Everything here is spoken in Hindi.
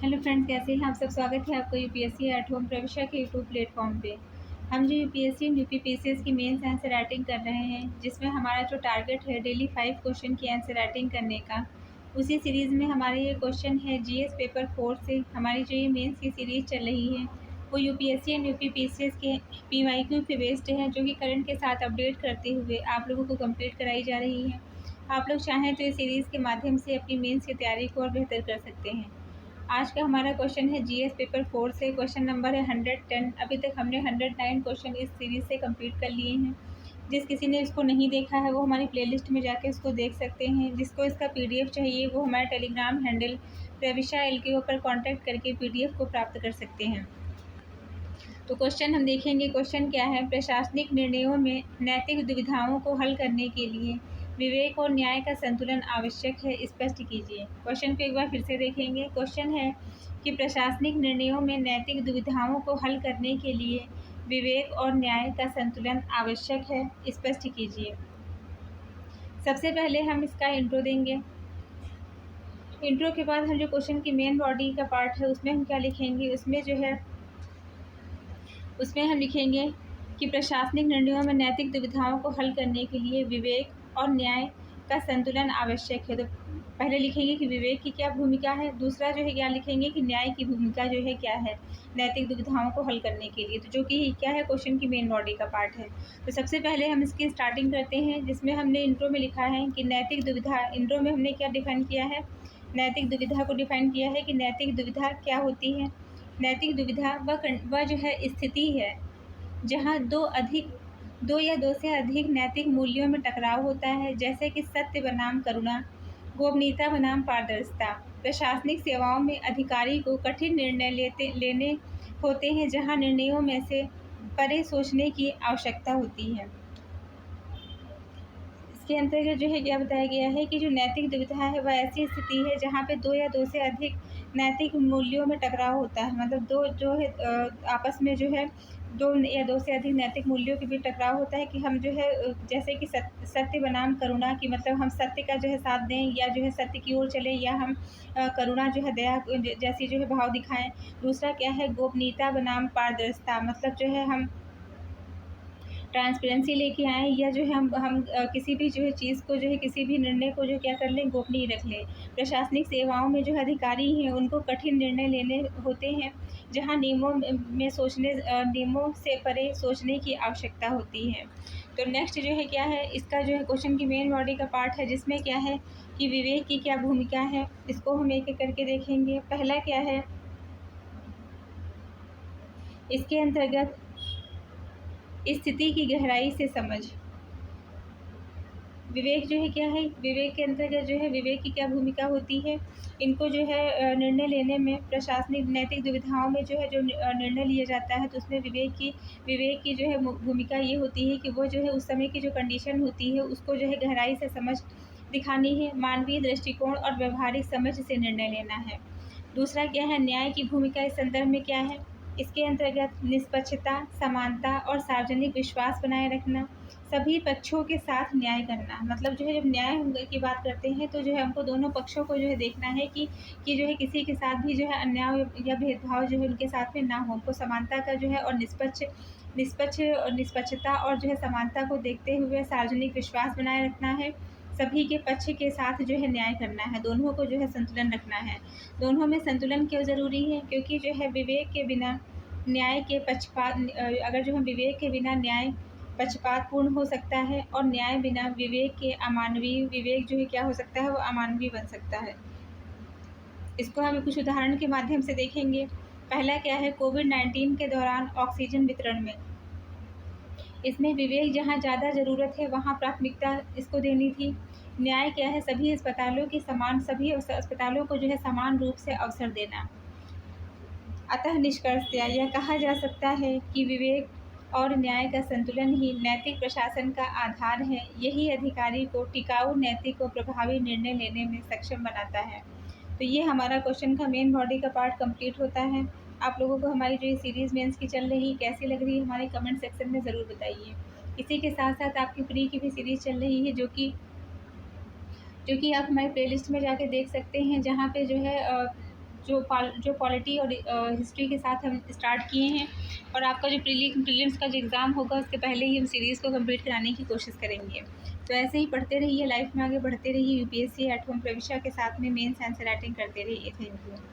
हेलो फ्रेंड्स, कैसे हैं आप सब। स्वागत है आपका यूपीएससी एट होम प्रविष्या के यूट्यूब प्लेटफॉर्म पे। हम जो यूपीएससी एंड यूपीपीसीएस की मेंस आंसर राइटिंग कर रहे हैं, जिसमें हमारा जो टारगेट है डेली 5 क्वेश्चन की आंसर राइटिंग करने का, उसी सीरीज़ में हमारे ये क्वेश्चन है जीएस पेपर 4 से। हमारी जो ये मेंस की सीरीज़ चल रही है वो यूपीएससी एंड यूपीपीसीएस के पीवाईक्यू पे बेस्ड है, जो कि करंट के साथ अपडेट करते हुए आप लोगों को कंप्लीट कराई जा रही है। आप लोग चाहें तो इस सीरीज़ के माध्यम से अपनी मेंस की तैयारी को और बेहतर कर सकते हैं। आज का हमारा क्वेश्चन है जीएस पेपर 4 से। क्वेश्चन नंबर है 110। अभी तक हमने 109 क्वेश्चन इस सीरीज़ से कंप्लीट कर लिए हैं। जिस किसी ने इसको नहीं देखा है वो हमारी प्लेलिस्ट में जाके इसको देख सकते हैं। जिसको इसका पीडीएफ चाहिए वो हमारे टेलीग्राम हैंडल प्रविष्या एलकेओ पर कांटेक्ट करके पीडीएफ को प्राप्त कर सकते हैं। तो क्वेश्चन हम देखेंगे। क्वेश्चन क्या है, प्रशासनिक निर्णयों में नैतिक दुविधाओं को हल करने के लिए विवेक और न्याय का संतुलन आवश्यक है, स्पष्ट कीजिए। क्वेश्चन को एक बार फिर से देखेंगे। क्वेश्चन है कि प्रशासनिक निर्णयों में नैतिक दुविधाओं को हल करने के लिए विवेक और न्याय का संतुलन आवश्यक है, स्पष्ट कीजिए। सबसे पहले हम इसका इंट्रो देंगे। इंट्रो के बाद हम जो क्वेश्चन की मेन बॉडी का पार्ट है उसमें हम क्या लिखेंगे, उसमें हम लिखेंगे कि प्रशासनिक निर्णयों में नैतिक दुविधाओं को हल करने के लिए विवेक और न्याय का संतुलन आवश्यक है। तो पहले लिखेंगे कि विवेक की क्या भूमिका है, दूसरा जो है क्या लिखेंगे कि न्याय की भूमिका जो है क्या है नैतिक दुविधाओं को हल करने के लिए। तो जो कि क्या है क्वेश्चन की मेन बॉडी का पार्ट है। तो सबसे पहले हम इसकी स्टार्टिंग करते हैं, जिसमें हमने इंट्रो में लिखा है कि नैतिक दुविधा। इंट्रो में हमने क्या डिफाइन किया है, नैतिक दुविधा को डिफाइन किया है कि नैतिक दुविधा क्या होती है। नैतिक दुविधा वह जो है स्थिति है जहाँ दो या दो से अधिक नैतिक मूल्यों में टकराव होता है, जैसे कि सत्य बनाम करुणा, गोपनीयता बनाम पारदर्शिता। प्रशासनिक सेवाओं में अधिकारी को कठिन निर्णय लेने होते हैं, जहाँ निर्णयों में से परे सोचने की आवश्यकता होती है। इसके अंतर्गत जो है क्या बताया गया है कि जो नैतिक दुविधा है वह ऐसी स्थिति है जहाँ पे दो या दो से अधिक नैतिक मूल्यों में टकराव होता है। मतलब दो जो है आपस में जो है दो या दो से अधिक नैतिक मूल्यों के बीच टकराव होता है कि हम जो है जैसे कि सत्य बनाम करुणा की, मतलब हम सत्य का जो है साथ दें या जो है सत्य की ओर चलें, या हम करुणा जो है दया जैसी जो है भाव दिखाएं। दूसरा क्या है, गोपनीयता बनाम पारदर्शिता, मतलब जो है हम ट्रांसपेरेंसी लेके आएँ, या जो है हम किसी भी जो है चीज़ को जो है किसी भी निर्णय को जो क्या कर लें, गोपनीय रख लें। प्रशासनिक सेवाओं में जो अधिकारी हैं उनको कठिन निर्णय लेने होते हैं, जहाँ नियमों से परे सोचने की आवश्यकता होती है। तो नेक्स्ट जो है क्या है, इसका जो है क्वेश्चन की मेन बॉडी का पार्ट है, जिसमें क्या है कि विवेक की क्या भूमिका है। इसको हम एक एक करके देखेंगे। पहला क्या है, इसके अंतर्गत स्थिति की गहराई से समझ। विवेक जो है क्या है, विवेक के अंतर्गत जो है विवेक की क्या भूमिका होती है। इनको जो है निर्णय लेने में, प्रशासनिक नैतिक दुविधाओं में जो है जो निर्णय लिया जाता है, तो उसमें विवेक की जो है भूमिका ये होती है कि वो जो है उस समय की जो कंडीशन होती है उसको जो है गहराई से समझ दिखानी है, मानवीय दृष्टिकोण और व्यवहारिक समझ से निर्णय लेना है। दूसरा क्या है, न्याय की भूमिका इस संदर्भ में क्या है। इसके अंतर्गत निष्पक्षता, समानता और सार्वजनिक विश्वास बनाए रखना, सभी पक्षों के साथ न्याय करना। मतलब जो है जब न्याय की बात करते हैं तो जो है हमको दोनों पक्षों को जो है देखना है कि जो है किसी के साथ भी जो है अन्याय या भेदभाव जो है उनके साथ में ना हो। हमको समानता का जो है और निष्पक्षता और जो है समानता को देखते हुए सार्वजनिक विश्वास बनाए रखना है। सभी के पक्ष के साथ जो है न्याय करना है, दोनों को जो है संतुलन रखना है। दोनों में संतुलन क्यों ज़रूरी है, क्योंकि जो है विवेक के बिना न्याय के अगर जो है विवेक के बिना न्याय पक्षपातपूर्ण हो सकता है, और न्याय बिना विवेक के अमानवीय, विवेक जो है क्या हो सकता है, वो अमानवीय बन सकता है। इसको हम कुछ उदाहरण के माध्यम से देखेंगे। पहला क्या है, कोविड-19 के दौरान ऑक्सीजन वितरण में, इसमें विवेक जहाँ ज़्यादा ज़रूरत है वहाँ प्राथमिकता इसको देनी थी। न्याय क्या है, सभी अस्पतालों को जो है समान रूप से अवसर देना। अतः निष्कर्षतया यह कहा जा सकता है कि विवेक और न्याय का संतुलन ही नैतिक प्रशासन का आधार है। यही अधिकारी को टिकाऊ, नैतिक और प्रभावी निर्णय लेने में सक्षम बनाता है। तो ये हमारा क्वेश्चन का मेन बॉडी का पार्ट कंप्लीट होता है। आप लोगों को हमारी जो ये सीरीज़ मेंस की चल रही है कैसी लग रही है, हमारे कमेंट सेक्शन में ज़रूर बताइए। इसी के साथ साथ आपकी प्री की भी सीरीज़ चल रही है, जो कि आप हमारी प्लेलिस्ट में जाके देख सकते हैं, जहाँ पे जो है जो पॉलिटी और हिस्ट्री के साथ हम स्टार्ट किए हैं, और आपका जो प्रीलिम्स का जो एग्ज़ाम होगा उसके पहले ही हम सीरीज़ को कंप्लीट कराने की कोशिश करेंगे। तो ऐसे ही पढ़ते रहिए, लाइफ में आगे बढ़ते रहिए, यूपीएससी एट होम प्रविष्या के साथ में मेंस आंसर राइटिंग करते रहिए। Thank you.